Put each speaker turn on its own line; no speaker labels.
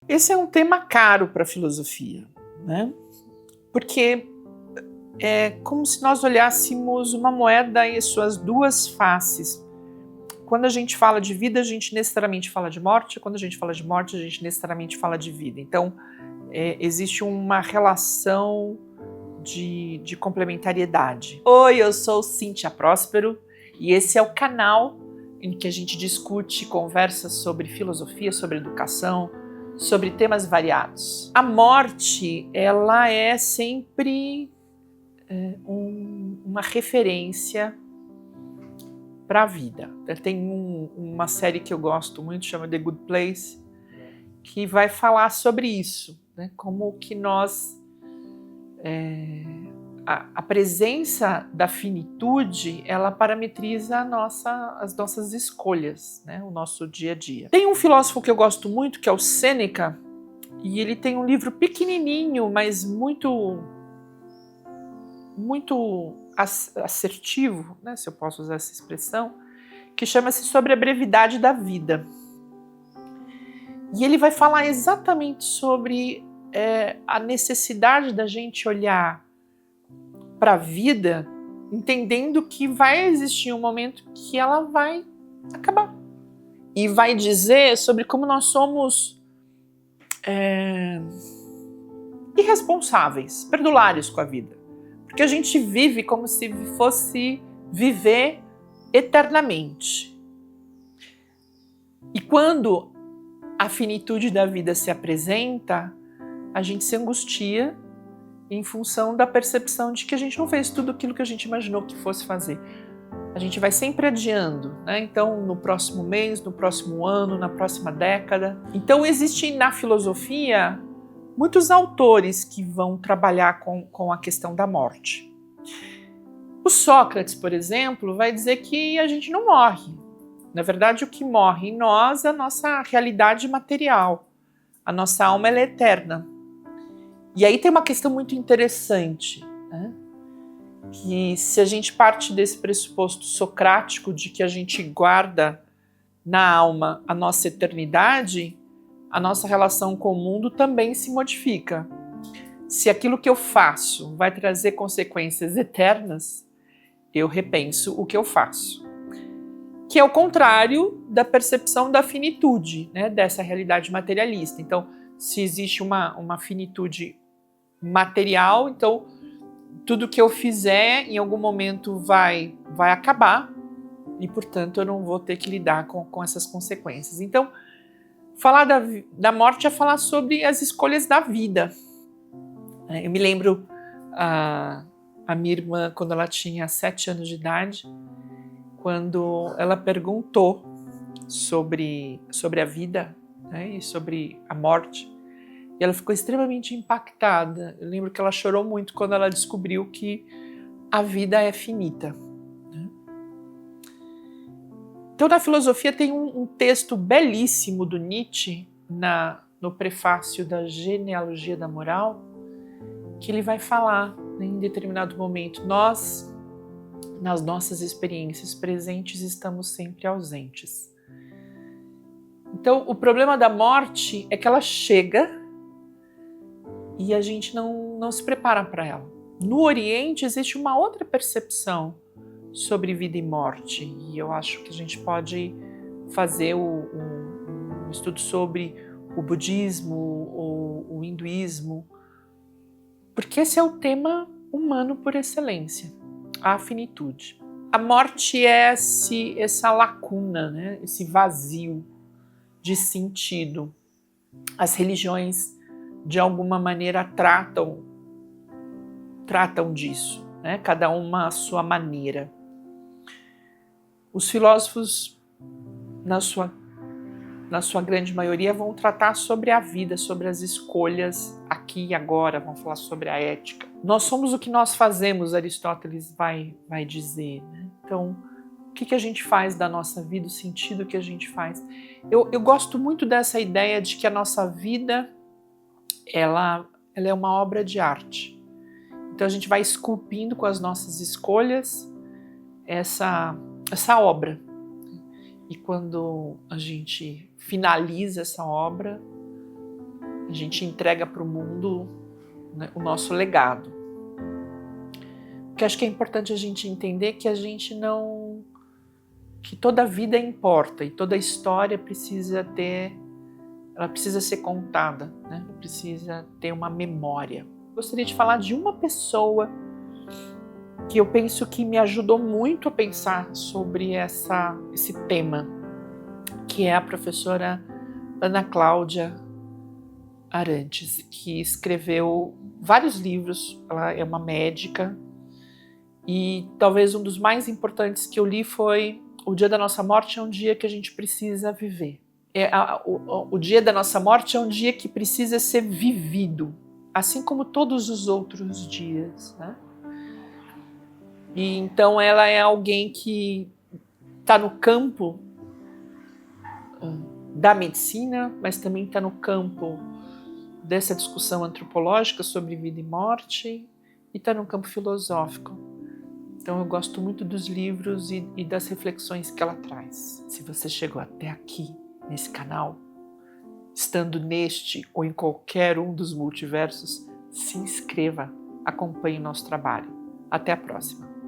Esse é um tema caro para a filosofia, né? Porque é como se nós olhássemos uma moeda e suas duas faces. Quando a gente fala de vida, a gente necessariamente fala de morte. Quando a gente fala de morte, a gente necessariamente fala de vida. Então, existe uma relação de complementariedade. Oi, eu sou Cíntia Próspero e esse é o canal em que a gente discute, conversa sobre filosofia, sobre educação, sobre temas variados. A morte, ela é sempre uma referência para a vida. Tem uma série que eu gosto muito, chama The Good Place, que vai falar sobre isso, né? Como que nós... A presença da finitude, ela parametriza as nossas escolhas, né? O nosso dia a dia. Tem um filósofo que eu gosto muito, que é o Sêneca, e ele tem um livro pequenininho, mas muito assertivo, né, se eu posso usar essa expressão, que chama-se Sobre a Brevidade da Vida. E ele vai falar exatamente sobre a necessidade da gente olhar para a vida, entendendo que vai existir um momento que ela vai acabar. E vai dizer sobre como nós somos irresponsáveis, perdulários com a vida. Porque a gente vive como se fosse viver eternamente. E quando a finitude da vida se apresenta, a gente se angustia em função da percepção de que a gente não fez tudo aquilo que a gente imaginou que fosse fazer. A gente vai sempre adiando, né? Então, no próximo mês, no próximo ano, na próxima década. Então, existem na filosofia muitos autores que vão trabalhar com a questão da morte. O Sócrates, por exemplo, vai dizer que a gente não morre. Na verdade, o que morre em nós é a nossa realidade material. A nossa alma, ela é eterna. E aí tem uma questão muito interessante, né? Que se a gente parte desse pressuposto socrático de que a gente guarda na alma a nossa eternidade, a nossa relação com o mundo também se modifica. Se aquilo que eu faço vai trazer consequências eternas, eu repenso o que eu faço. Que é o contrário da percepção da finitude, né, dessa realidade materialista. Então, se existe uma finitude material, então tudo que eu fizer em algum momento vai acabar e, portanto, eu não vou ter que lidar com essas consequências. Então, falar da morte é falar sobre as escolhas da vida. Eu me lembro a minha irmã, quando ela tinha 7 anos de idade, quando ela perguntou sobre a vida, né, e sobre a morte, e ela ficou extremamente impactada. Eu lembro que ela chorou muito quando ela descobriu que a vida é finita. Então, na filosofia tem um texto belíssimo do Nietzsche, no prefácio da Genealogia da Moral, que ele vai falar, né, em determinado momento, nós, nas nossas experiências presentes, estamos sempre ausentes. Então, o problema da morte é que ela chega e a gente não se prepara para ela. No Oriente existe uma outra percepção sobre vida e morte, e eu acho que a gente pode fazer um estudo sobre o budismo ou o hinduísmo, porque esse é o tema humano por excelência, a finitude. A morte é essa lacuna, né? Esse vazio de sentido. As religiões, de alguma maneira, tratam disso, né? Cada uma à sua maneira. Os filósofos, na sua grande maioria, vão tratar sobre a vida, sobre as escolhas aqui e agora, vão falar sobre a ética. Nós somos o que nós fazemos, Aristóteles vai dizer, né? Então, o que a gente faz da nossa vida, o sentido que a gente faz. Eu gosto muito dessa ideia de que a nossa vida, ela é uma obra de arte. Então, a gente vai esculpindo com as nossas escolhas essa obra. E quando a gente finaliza essa obra, a gente entrega para o mundo, né, o nosso legado. Porque acho que é importante a gente entender que a gente não... que toda vida importa e toda história precisa ser contada, né? Precisa ter uma memória. Gostaria de falar de uma pessoa que eu penso que me ajudou muito a pensar sobre esse tema, que é a professora Ana Cláudia Arantes, que escreveu vários livros. Ela é uma médica e talvez um dos mais importantes que eu li foi O Dia da Nossa Morte é um Dia que a gente precisa viver. O dia da nossa morte é um dia que precisa ser vivido, assim como todos os outros dias, né? E então ela é alguém que está no campo da medicina, mas também está no campo dessa discussão antropológica sobre vida e morte, e está no campo filosófico. Então eu gosto muito dos livros e das reflexões que ela traz. Se você chegou até aqui nesse canal, estando neste ou em qualquer um dos multiversos, se inscreva, acompanhe o nosso trabalho. Até a próxima!